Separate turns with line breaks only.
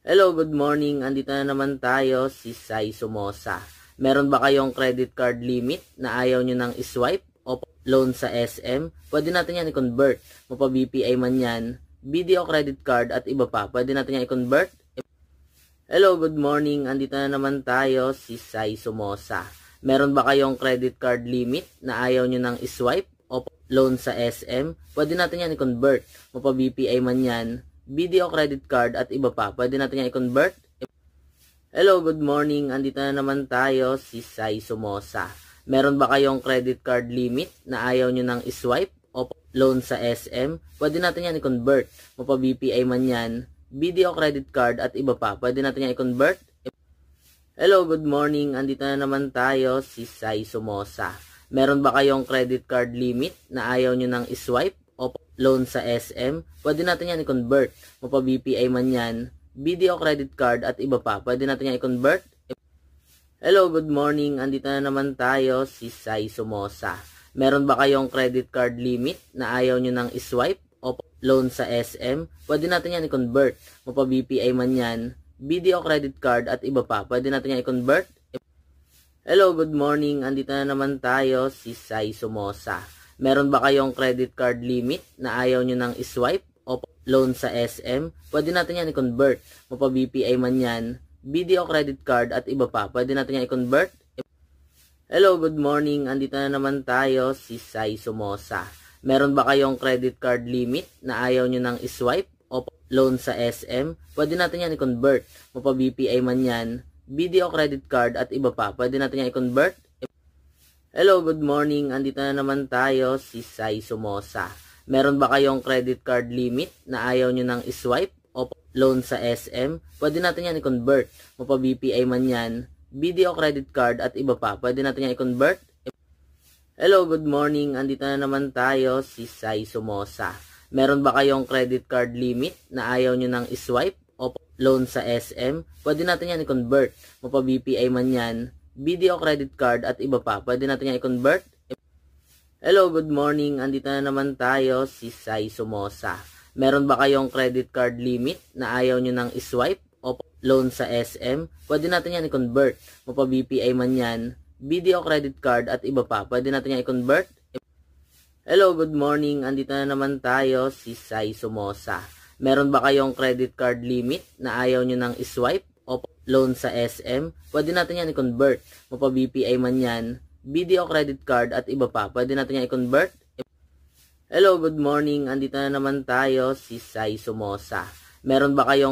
Hello, good morning. Andito na naman tayo, si Sai Sumosa. Meron ba kayong credit card limit na ayaw nyo nang iswipe o loan sa SM? Pwede natin yan i-convert. Mapa BPI man yan, BDO credit card at iba pa. Pwede natin yan i-convert. Hello, good morning. Andito na naman tayo, si Sai Sumosa. Meron ba kayong credit card limit na ayaw nyo nang iswipe o loan sa SM? Pwede natin yan i-convert. Mapa BPI man yan, BDO credit card at iba pa. Pwede natin yan i-convert. Hello, good morning. Andito na naman tayo, si Sai Sumosa. Meron ba kayong credit card limit na ayaw nyo nang iswipe o loan sa SM? Pwede natin yan i-convert. Mapa BPI man yan, BDO credit card at iba pa. Pwede natin yan i-convert. Hello, good morning. Andito na naman tayo, si Sai Sumosa. Meron ba kayong credit card limit na ayaw nyo nang iswipe o loan sa SM? Pwede natin yan i-convert. Mapa BPI man yan, BDO credit card at iba pa. Pwede natin yan i-convert. Hello, good morning. Andito na naman tayo, si Sai Sumosa. Meron ba kayong credit card limit na ayaw nyo nang iswipe o loan sa SM? Pwede natin yan i-convert. Mapa BPI man yan, BDO credit card at iba pa. Pwede natin yan i-convert. Hello, good morning. Andito na naman tayo, si Sai Sumosa. Meron ba kayong credit card limit na ayaw nyo nang iswipe o loan sa SM? Pwede natin yan i-convert. Mapa BPI man yan, BDO credit card at iba pa. Pwede natin yan i-convert. Hello, good morning. Andito na naman tayo, si Sai Sumosa. Meron ba kayong credit card limit na ayaw nyo nang iswipe o loan sa SM? Pwede natin yan i-convert. Mapa BPI man yan, BDO credit card at iba pa. Pwede natin yan i-convert. Hello, good morning. Andito na naman tayo, si Sai Sumosa. Meron ba kayong credit card limit na ayaw nyo nang iswipe o loan sa SM? Pwede natin yan i-convert. Mapa BPI man yan, BDO credit card at iba pa. Pwede natin yan i-convert. Hello, good morning. Andito na naman tayo, si Sai Sumosa. Meron ba kayong credit card limit na ayaw nyo nang iswipe o loan sa SM? Pwede natin yan i-convert. Mapa BPI man yan, BDO credit card at iba pa. Pwede natin yan i-convert. Hello, good morning. Andito na naman tayo, si Sai Sumosa. Meron ba kayong credit card limit na ayaw nyo nang iswipe o loan sa SM? Pwede natin yan i-convert. Mapa BPI man yan, BDO credit card at iba pa. Pwede natin yan i-convert. Hello, good morning. Andito na naman tayo, si Sai Sumosa. Meron ba kayong credit card limit na ayaw nyo nang iswipe o loan sa SM? Pwede natin yan i-convert. Mapa BPI man yan, BDO credit card at iba pa. Pwede natin yan i-convert. Hello, good morning. Andito na naman tayo, si Sai Sumosa. Meron ba kayong